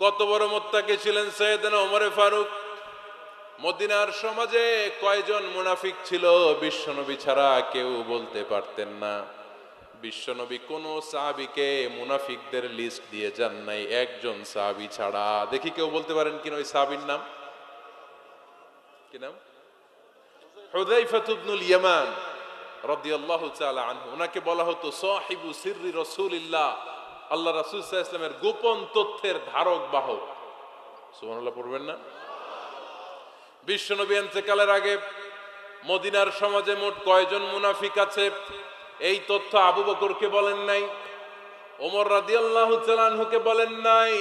কত বড় মুত্তাকি ছিলেন সাইয়েদনা ওমরে ফারুক। মদিনার সমাজে কয়জন মুনাফিক ছিল বিশ্বনবী ছাড়া কেউ বলতে পারতেন না। বিশ্বনবী কোন সাহাবীকে মুনাফিকদের লিস্ট দিয়ে যান নাই, একজন সাহাবী ছাড়া। দেখি কেউ বলতে পারেন কিনা ওই সাহাবীর নাম কি? নাম হুযায়ফা ইবনুল ইয়ামান রাদিয়াল্লাহু তাআলা আনহু। ওনাকে বলা হতো সাহিবু সিররি রাসূলিল্লাহ, আল্লাহ রাসূল সাল্লাল্লাহু আলাইহি ওয়াসাল্লামের গোপন তথ্যের ধারক বাহক। সুবহানাল্লাহ পড়বেন না? বিশ্বনবী ইন্তেকালের আগে মদিনার সমাজে মোট কয়জন মুনাফিক আছে এই তথ্য আবু বকরকে বলেন নাই, ওমর রাদিয়াল্লাহু তাআলা আনহুকে বলেন নাই,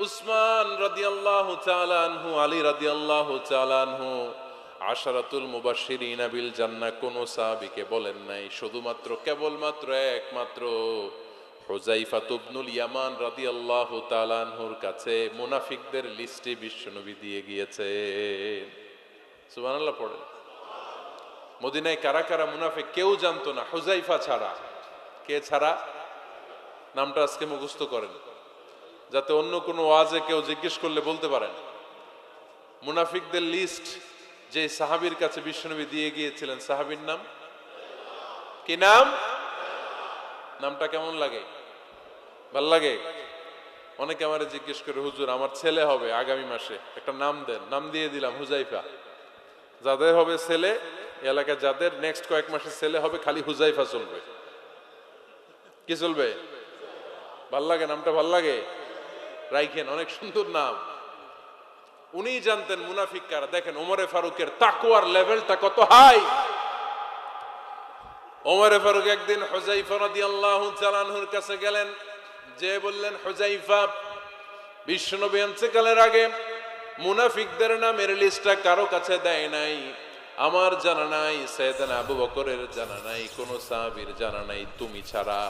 উসমান রাদিয়াল্লাহু তাআলা আনহু, আলী রাদিয়াল্লাহু তাআলা আনহু, আশারাতুল মুবাশশিরিনা বিল জান্নাহ কোন সাহাবীকে বলেন নাই। শুধুমাত্র কেবলমাত্র একমাত্র হুযায়ফা ইবনুল ইয়ামান রাদিয়াল্লাহু তাআলা আনহুর কাছে মুনাফিকদের লিস্টে বিশ্বনবী দিয়ে গিয়েছেন। সুবহানাল্লাহ পড়েন। মদিনায় কারা কারা মুনাফিক কেউ জানতো না হুযায়ফা ছাড়া। কে ছাড়া? নামটা আজকে মুখস্থ করেন, যাতে অন্য কোনো ওয়াজে কেউ জিজ্ঞেস করলে বলতে পারেন। মুনাফিকদের লিস্ট যে সাহাবীর কাছে বিশ্বনবী দিয়ে গিয়েছিলেন, সাহাবীর নাম কি? নাম নামটা কেমন লাগে? ভাল লাগে? অনেকে আমারে জিজ্ঞেস করে, হুজুর আমার ছেলে হবে আগামী মাসে, একটা নাম দেন। নাম দিয়ে দিলাম হুযায়ফা। যাদের হবে ছেলে, এলাকায় যাদের নেক্সট কয়েক মাসে ছেলে হবে, খালি হুযায়ফা চলবে। কি চলবে? ভাল লাগে? নামটা ভাল লাগে? রাইখেন, অনেক সুন্দর নাম। উনি জানতেন মুনাফিক কারা। দেখেন ওমরে ফারুকের তাকওয়ার লেভেলটা কত হাই। ওমরে ফারুক একদিন হুযায়ফা রাদিয়াল্লাহু তাআলা আনহুর কাছে গেলেন, যে বললেন, হুযায়ফা, বিশ্বনবী ইন্তেকালের আগে মুনাফিকদের নামের লিস্টটা কারো কাছে দেয় নাই, আমার জানা নাই, সাইয়েদনা আবু বকরের জানা নাই, কোন সাহাবীর জানা নাই, তুমি ছাড়া।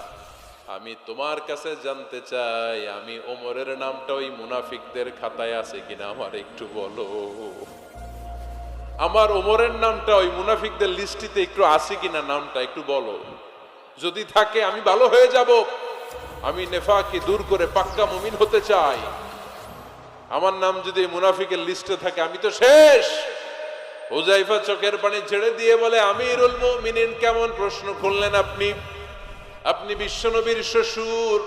আমি তোমার কাছে জানতে চাই, আমি ওমরের নামটা ওই মুনাফিকদের খাতায় আছে কিনা আমার একটু বলো। আমার ওমরের নামটা ওই মুনাফিকদের লিস্টিতে একটু আছে কিনা, নামটা একটু বলো। যদি থাকে আমি ভালো হয়ে যাব। আমি নেফাকি দূর করে পাক্কা মুমিন হতে চাই। আমার নাম যদি মুনাফিকের লিস্টে থাকে আমি তো শেষ। হুযায়ফা চোখের পানি ছেড়ে দিয়ে বলে, আমিরুল মুমিনিন, কেমন প্রশ্ন করলেন আপনি? আপনি বিশ্বনবীর শ্বশুর,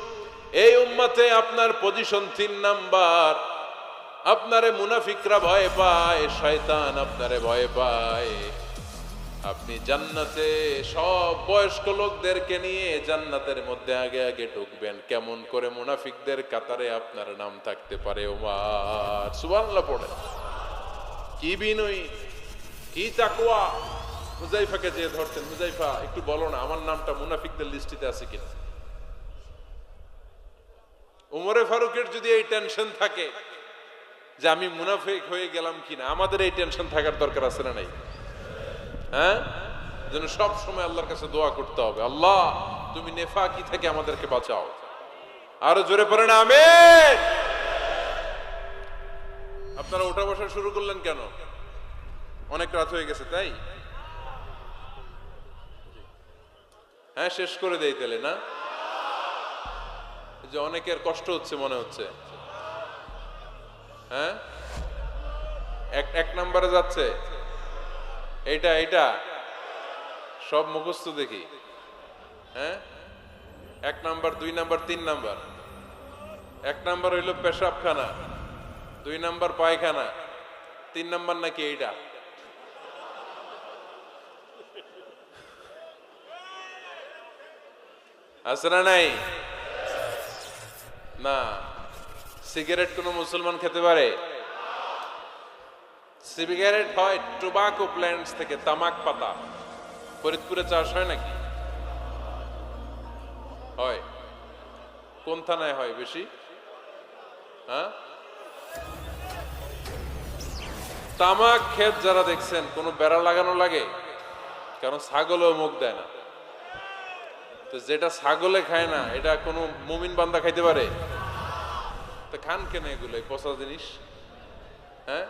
এই উম্মতে আপনার পজিশন 3 নাম্বার। আপনারে মুনাফিকরা ভয় পায়, শয়তান আপনারে ভয় পায়। আপনি জান্নাতে সব বয়স্ক লোকদেরকে নিয়ে জান্নাতের মধ্যে আগে আগে ঢুকবেন। কেমন করে মুনাফিকদের কাতারে আপনার নাম থাকতে পারে ওমর? সুবহানাল্লাহ পড়ে। কি বিনয়ী, কি তাকওয়া। হুযায়ফাকে যে ধরতেন, হুযায়ফা একটু বলো না আমার নামটা মুনাফিকদের লিস্টিতে আছে কিনা। ওমরে ফারুকের যদি এই টেনশন থাকে যে আমি মুনাফিক হয়ে গেলাম কিনা, আমাদের এই টেনশন থাকার দরকার আছে না নাই? হ্যাঁ, যেন সব সময় আল্লাহর কাছে দোয়া করতে হবে, আল্লাহ তুমি নেফাকি থেকে আমাদেরকে বাঁচাও। আরো জোরে পড়েন আমিন। আপনারা ওঠা বসা শুরু করলেন কেন? অনেক রাত হয়ে গেছে তাই? হ্যাঁ, শেষ করে দেই তাহলে না? যে অনেকের কষ্ট হচ্ছে মনে হচ্ছে। হ্যাঁ, এক নম্বরে যাচ্ছে এইটা এইটা সব মুখস্থ দেখি। হ্যাঁ, 1 নাম্বার, 2 নাম্বার, 3 নাম্বার। 1 নাম্বার হইল পেশাবখানা, 2 নাম্বার পায়খানা, 3 নাম্বার নাকি এইটা। আছে না নাই? না। সিগারেট কোন মুসলমান খেতে পারে? সিগারেট হয় টোবাকো প্ল্যান্টস থেকে, তামাক পাতা। ফরিদপুরে চাষ হয় নাকি? হয়। কোন থানায় হয় বেশি? হ্যাঁ, তামাক ক্ষেত যারা দেখছেন, কোনো বেড়া লাগানো লাগে? কারণ ছাগলেও মুখ দেয় না। তো যেটা ছাগলে খায় না, এটা কোনো মুমিন বান্দা খাইতে পারে? তো খান কেন এগুলো, পচা জিনিস? হ্যাঁ,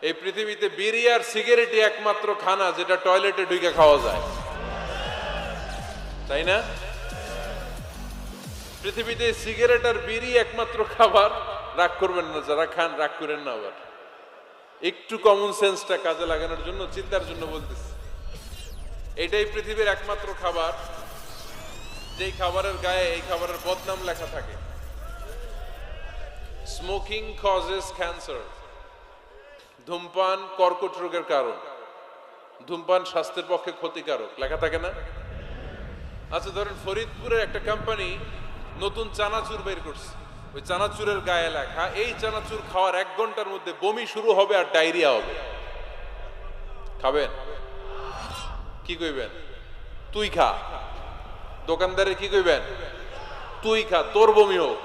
এই পৃথিবীতে বিড়ি আর সিগারেটই একমাত্র খানা যেটা টয়লেটে ঢুকে খাওয়া যায়, তাই না? পৃথিবীতে সিগারেট আর বিড়ি একমাত্র খাবার রাগ করবেন না, যারা খান রাগ করেন না, আবার একটু কমন সেন্সটা কাজে লাগানোর জন্য, চিন্তার জন্য বলতেছি। এটাই পৃথিবীর একমাত্র খাবার যেই খাবারের গায়ে এই খাবারের বদনাম লেখা থাকে, স্মোকিং কজেস ক্যান্সার, ধূমপান কর্কট রোগের কারণ, ধূমপান স্বাস্থ্যের পক্ষে ক্ষতিকারক, লেখা থাকে না? আচ্ছা ধরেন ফরিদপুরের একটা কোম্পানি নতুন চানাচুর বের করছে, ওই চানাচুরের গায়ে লেখা এই চানাচুর খাওয়ার 1 ঘন্টার মধ্যে বমি শুরু হবে আর ডায়রিয়া হবে। খাবেন? কি কইবেন? তুই খা। দোকানদারে কি কইবেন? তুই খা, তোর বমি হোক,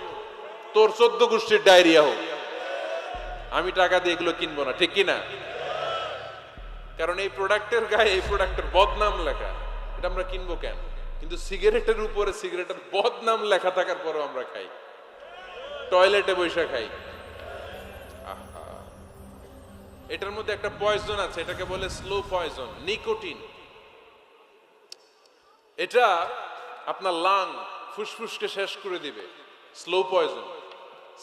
তোর 14 গোষ্ঠীর ডায়রিয়া হোক, আমি টাকা দিয়ে এগুলো কিনবো না, ঠিক কিনা? কারণ এই প্রোডাক্টের গায়ে এই প্রোডাক্টের বদনাম লেখা, এটা আমরা কিনবো কেন? কিন্তু সিগারেটের উপরে সিগারেটের বদনাম লেখা থাকার পরও আমরা খাই, টয়লেটে বসে খাই। এটার মধ্যে একটা পয়জন আছে, এটাকে বলে স্লো পয়জন, নিকোটিন। এটা আপনার লাং ফুসফুসকে শেষ করে দিবে, স্লো পয়জন।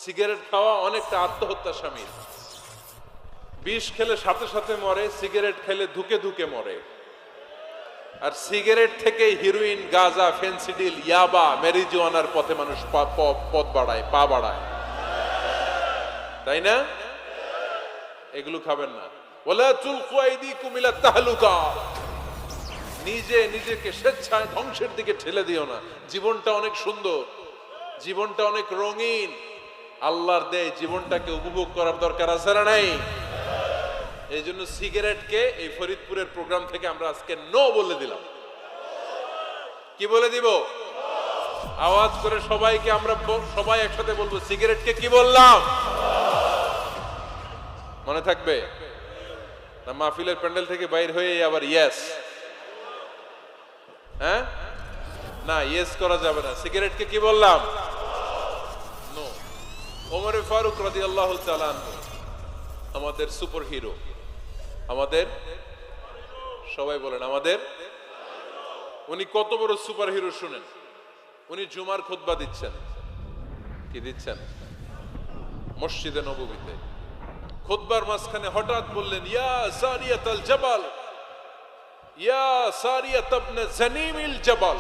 সিগারেট খাওয়া অনেকটা আত্মহত্যা শামিল। বিষ খেলে সাথে সাথে মরে, সিগারেট খেলে ধুকে ধুকে মরে। আর সিগারেট থেকে হিরোইন, গাঁজা, ফেন্সিডিল, ইয়াবা, মেরিজুয়ানার পথে মানুষ পথ বাড়ায়, পা বাড়ায়, তাই না? এগুলো খাবেন না। ওয়ালা তুলকু আইদিকুম ইলা তাহলুকা, নিজেকে স্বেচ্ছায় ধ্বংসের দিকে ঠেলে দিও না। জীবনটা অনেক সুন্দর, জীবনটা অনেক রঙিন, আল্লাহর দেয় জীবনটাকে উপভোগ করার দরকার আছে না নাই? এই জন্য সিগারেটকে এই ফরিদপুরের প্রোগ্রাম থেকে আমরা আজকে নো বলে দিলাম। কি বলে দিব? আওয়াজ করে সবাইকে আমরা সবাই একসাথে বলবো, সিগারেটকে কি বললাম? মনে থাকবে না? মাহফিলের প্যান্ডেল থেকে বাইর হয়ে আবার ইয়েস, হ্যাঁ না, ইয়েস করা যাবে না। সিগারেটকে কি বললাম? নো। ওমর ফারুক রাদিয়াল্লাহু তাআলা আনহু আমাদের সুপার হিরো, আমাদের সবাই বলেন আমাদের। উনি কত বড় সুপার হিরো শুনেন। উনি জুমার খুতবা দিচ্ছেন, কি দিচ্ছেন? মসজিদে নববীতে। খুতবার মাঝখানে হঠাৎ বললেন, ইয়া সারিয়াতাল জাবাল, ইয়া সারিয়াত ইবনে জানিমিল জাবাল।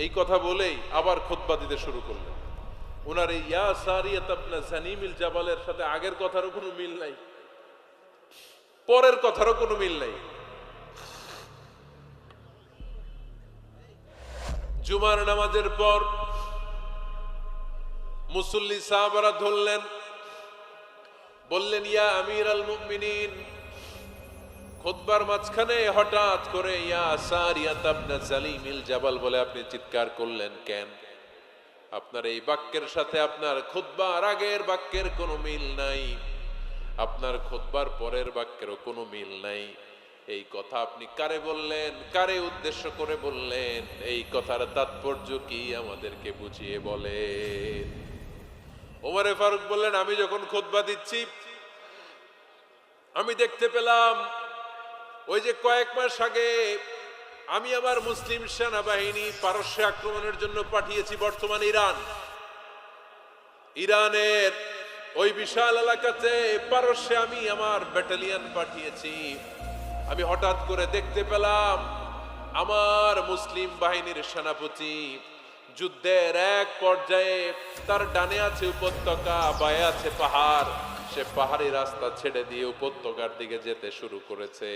এই কথা বলেই আবার খুতবা দিতে শুরু করলেন। উনার এই ইয়া সারিয়াত ইবনে জানিমিল জাবালের সাথে আগের কথারও কোনো মিল নাই, পরের কথারও কোনো মিল নাই। জুমার নামাজের পর মুসল্লি সাহাবারা ধরলেন, বললেন, ইয়া আমির আল মুমিনিন। খুতবার মাঝখানে হঠাৎ করে ইয়া সারিয়াত ইবনে জালিমিল জাবাল বলে আপনি চিৎকার করলেন কেন? আপনার এই বাক্যের সাথে আপনার খুতবার আগের বাক্যের কোনো মিল নাই, আপনার খুতবার পরের বাক্যেরও কোনো মিল নাই। এই কথা আপনি কারে বললেন? কারে উদ্দেশ্য করে বললেন? এই কথার তাৎপর্য কি আমাদেরকে বুঝিয়ে বলেন। ওমরে ফারুক বললেন, আমি যখন খুতবা দিচ্ছি আমি দেখতে পেলাম ওই যে কয়েক মাস আগে আমি আমার মুসলিম সেনাবাহিনী পারস্যে আক্রমণের জন্য পাঠিয়েছি, বর্তমান ইরানের ওই বিশাল এলাকাতে পারস্যে আমি আমার ব্যাটালিয়ন পাঠিয়েছি। আমি হঠাৎ করে দেখতে পেলাম আমার মুসলিম বাহিনীর সেনাপতি যুদ্ধের এক পর্যায়ে তার ডানে আছে উপত্যকা, বায়ে আছে পাহাড়, সে পাহাড়ি রাস্তা ছেড়ে দিয়ে উপত্যকার দিকে যেতে শুরু করেছে।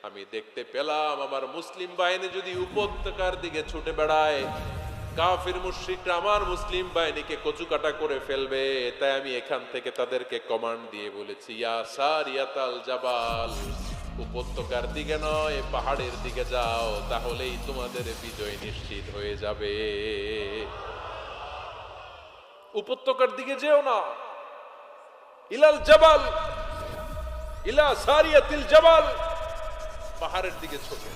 আমি দেখতে পেলাম আমার মুসলিম বাহিনী যদি উপত্যকার দিকে ছুটে বেড়ায়, কাফির মুশরিকরা আমার মুসলিম বাহিনীকে কচুকাটা করে ফেলবে। তাই আমি এখান থেকে তাদেরকে কমান্ড দিয়ে বলেছি, ইয়া সারিয়াতাল জাবাল, উপত্যকার দিকে নয় পাহাড়ের দিকে যাও, তাহলেই তোমাদের বিজয় নিশ্চিত হয়ে যাবে। উপত্যকার দিকে যেও না, ইলাল জাবাল, ইলা সারিয়াতিল জাবাল, পাহাড়ের দিকে ছোটে।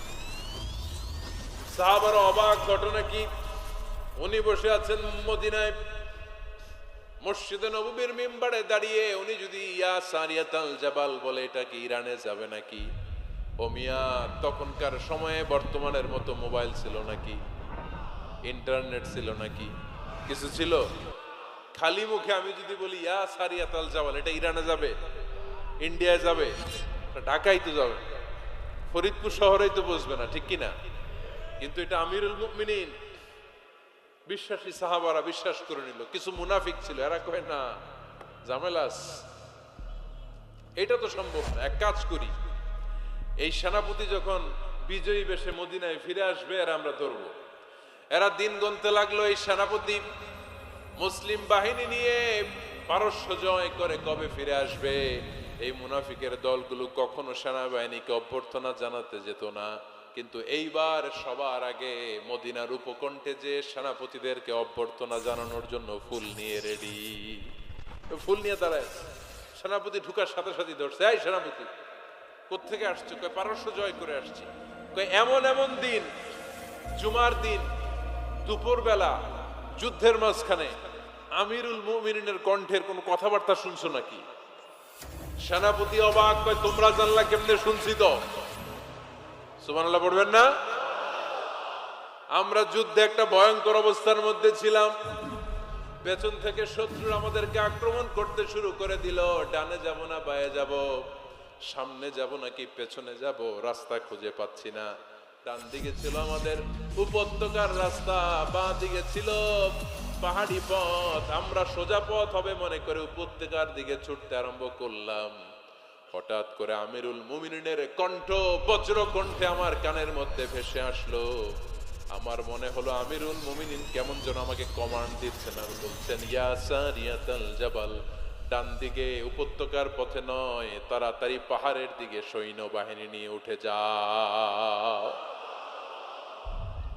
সাহাবারা অবাক, ঘটনা কি? উনি বসে আছেন মদিনায় মসজিদে নববীর মিম্বারে দাঁড়িয়ে, উনি যদি ইয়া সারিয়াতাল জাবাল বলে, এটা কি ইরানে যাবে নাকি? ও মিয়া, তখনকার সময়ে বর্তমানের মতো মোবাইল ছিল নাকি? ইন্টারনেট ছিল নাকি? কিছু ছিল? খালি মুখে আমি যদি বলি ইয়া সারিয়াতাল জাবাল, এটা ইরানে যাবে, ইন্ডিয়ায় যাবে, ঢাকায় তো যাবে, ফরিদপুর শহরেই তো বসবে না, ঠিক কিনা? কিন্তু এটা আমিরুল মুমিনিন বিশ্বাসী সাহাবারা বিশ্বাস করে নিল। কিছু মুনাফিক ছিল, এরা কয় না ঝামেলাস, এটা তো সম্ভব না। এক কাজ করি, এই সেনাপতি যখন বিজয়ী বেশে মদিনায় ফিরে আসবে আর আমরা ধরবো। এরা দিন গুনতে লাগলো, এই সেনাপতি মুসলিম বাহিনী নিয়ে পারস্য জয় করে কবে ফিরে আসবে। এই মুনাফিকের দলগুলো কখনো সেনাবাহিনীকে অভ্যর্থনা জানাতে যেত না, কিন্তু এইবার সবার আগে মদিনার উপকণ্ঠে যে সেনাপতিদেরকে অভ্যর্থনা জানানোর জন্য ফুল নিয়ে রেডি। ফুল নিয়ে দাঁড়ায়, সেনাপতি ঢুকার সাথে সাথে ধরছে, এই সেনাপতি কোত্থেকে আসছে? কয় পারস্য জয় করে আসছি। কয় এমন এমন দিন, জুমার দিন দুপুর বেলা যুদ্ধের মাঝখানে আমিরুল মুমিনিনের কণ্ঠের কোন কথাবার্তা শুনছো নাকি? সেনাপতি অবাক, কয় তোমরা জানলা কেমনে? শুনছি তো। সুবহানাল্লাহ পড়বেন না? আমরা যুদ্ধে একটা ভয়ঙ্কর অবস্থার মধ্যে ছিলাম, পেছন থেকে শত্রু আমাদেরকে আক্রমণ করতে শুরু করে দিল। ডানে যাব না বায়ে যাব, সামনে যাব নাকি পেছনে যাব, রাস্তা খুঁজে পাচ্ছি না। ডান দিকে ছিল আমাদের উপত্যকার রাস্তা, বাঁ দিকে ছিল পাহাড়ি পথ। আমরা সোজা পথ হবে মনে করে উপত্যকার দিকে ছুটতে আরম্ভ করলাম। হঠাৎ করে আমিরুল মুমিনিনের কণ্ঠ বজ্র কণ্ঠে আমার কানের মধ্যে ভেসে আসলো। আমার মনে হলো আমিরুল মুমিনিন কেমন যেন আমাকে কমান্ড দিচ্ছেন আর বলছেন, ইয়া সারিয়াতাল জাবাল, ডান দিকে উপত্যকার পথে নয়, তাড়াতাড়ি পাহাড়ের দিকে সৈন্যবাহিনী নিয়ে উঠে যাও।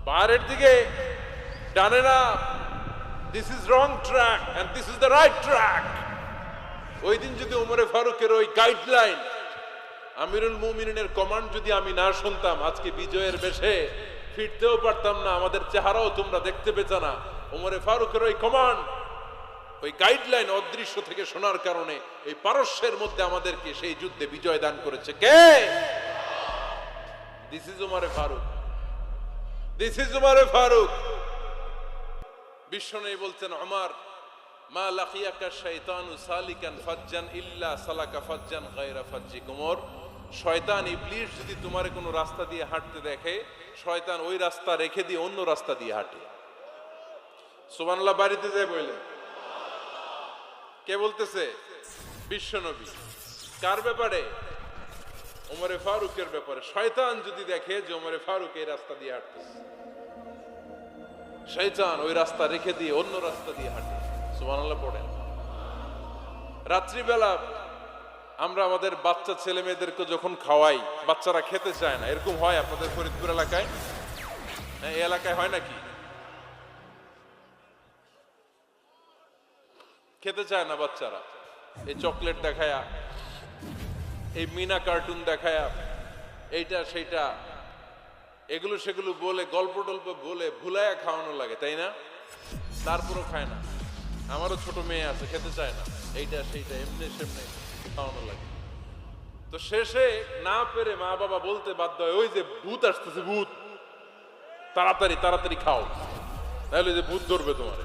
পাহাড়ের দিকে, ডানে না। This is wrong track and this is the right track. ওই দিন যদি ওমরে ফারুকের ওই গাইডলাইন, আমিরুল মুমিনিনের কমান্ড যদি আমি না শুনতাম, আজকে বিজয়ের বেশে ফিরতেও পারতাম না, আমাদের চেহারাও তোমরা দেখতে পেত না। ওমরে ফারুকের ওই কমান্ড, ওই গাইডলাইন অদৃশ্য থেকে শোনার কারণে এই পারস্যের মধ্যে আমাদেরকে সেই যুদ্ধে বিজয় দান করেছে কে? দিস ইজ ওমরে ফারুক, দিস ইজ ওমরে ফারুক। বিশ্বনবী বলছেন, ওমর মা লাকিয়াকা শাইতানু সালিকান ফাজ্জান ইল্লা সালাকা ফাজ্জান গায়রা ফাজ্জিক। ওমর, শয়তান ইবলিস যদি তোমার কোনো রাস্তা দিয়ে হাঁটতে দেখে, শয়তান ওই রাস্তা রেখে দিয়ে অন্য রাস্তা দিয়ে হাঁটে। সুবহানাল্লাহ বাড়িতে যায় বললেন। কে বলতেছে? বিশ্বনবী। কার ব্যাপারে? ওমরে ফারুকের ব্যাপারে। শয়তান যদি দেখে যে ওমরে ফারুক এই রাস্তা দিয়ে হাঁটতেছে, শয়তান ওই রাস্তা রেখে দিয়ে অন্য রাস্তা দিয়ে হাঁটে। সুবহানাল্লাহ পড়েন। রাত্রিবেলা আমরা আমাদের বাচ্চা ছেলে মেয়েদেরকে যখন খাওয়াই, বাচ্চারা খেতে চায় না, এরকম হয় আপনাদের ফরিদপুর এলাকায়? এই এলাকায় হয় নাকি? খেতে চায় না বাচ্চারা, এই চকলেট দেখায়া, এই মিনা কার্টুন দেখায়া, এইটা সেইটা এগুলো সেগুলো বলে, গল্প টল্প বলে ভুলায়া খাওয়ানো লাগে, তাই না? তারপরও খায় না। আমারও ছোট মেয়ে আছে, খেতে চায় না, এইটা সেইটা এমনি সেমনি খাওয়ানো লাগে। তো শেষে না পেরে মা বাবা বলতে বাধ্য হয়, ওই যে ভূত আসতেছে, ভূত, তাড়াতাড়ি তাড়াতাড়ি খাও, নাহলে যে ভূত ধরবে তোমার।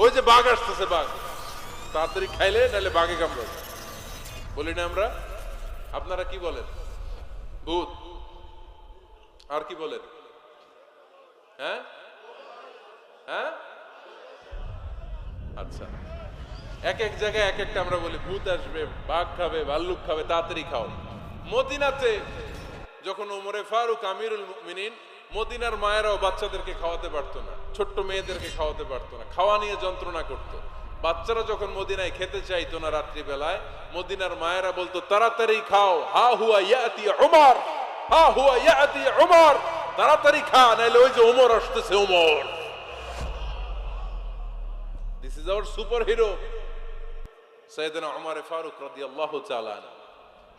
ওই যে বাঘ আসতেছে, বাঘ, তাড়াতাড়ি খাইলে নাহলে বাঘে কামড়াবে। বলি না আমরা? আপনারা কি বলেন? ভূত। আর কি বলেন? হ্যাঁ হ্যাঁ, আচ্ছা, এক এক জায়গায় এক একটা আমরা বলি, ভূত আসবে, বাঘ খাবে, ভাল্লুক খাবে, তাড়াতাড়ি খাও। মদিনাতে যখন ওমরে ফারুক আমিরুল মুমিনিন, মদিনার মায়েরাও বাচ্চাদেরকে খাওয়াতে পারতো না, ছোট্ট মেয়েদেরকে খাওয়াতে পারতো না, খাওয়া নিয়ে যন্ত্রণা করতো। বাচ্চারা যখন মদিনায় খেতে চাইতো না রাত্রিবেলায়, মদিনার মায়েরা বলতো, তাড়াতাড়ি খাও, হা হুয়া ইয়াতি উমর, হা হুয়া ইয়াতি উমর, তাড়াতাড়ি খা, নাইলে ওই যে ওমর আসতেছে, Omar. This is our super hero সাইয়েদনা ওমর ফারুক রাদিয়াল্লাহু তাআলা আনহু।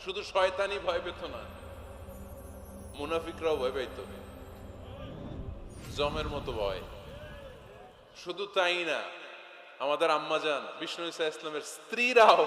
শুধু শয়তানি ভয় পেত না, মুনাফিকরাও ভয় পেত, জমের মতো ভয়। শুধু তাই না, আমাদের আম্মাজান বিষ্ণু ইসা ইসলামের স্ত্রীরাও